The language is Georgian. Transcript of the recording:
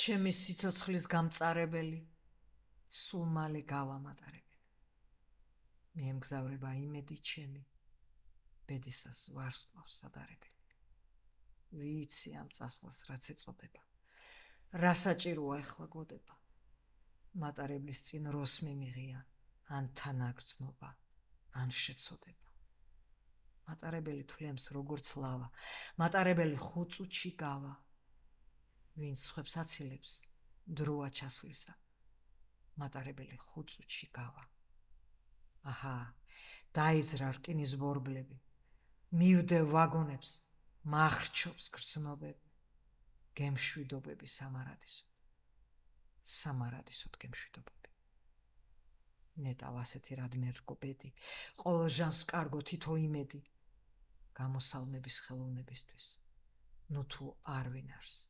ჩემი სიცოცხლის გამწარებელი, სულ მალე გავამატარებელი. მიემგზავრება იმედი ჩემი, ბედისას ვარსკვლავს სადარებელი. ვიცი ამ წასვლას რაც ეწოდება, რა საჭიროა ახლა გოდება. მატარებლის წინ როს მიმიღია, ან თანაგრძნობა, ან შეცოდება. მატარებელი თვლემს როგორც ლავა, მატარებელი ხუწუჩი გავა. ვინც სხვებს აცილებს, დროა ჩასვლისა, მატარებელი ხუწუჩი გავა. აჰა, დაიძრა რკინის ბორბლები, მივდე ვაგონებს, მახრჩობს გრძნობები, გემშვიდობები სამარადისოდ, სამარადისოდ გემშვიდობები. ნეტავ ასეთი რადმე რკო ბედი, ყოველ ჟამს კარგო თითო იმედი, გამოსალმების ხელოვნებისთვის, ნუ თუ არ ვინარს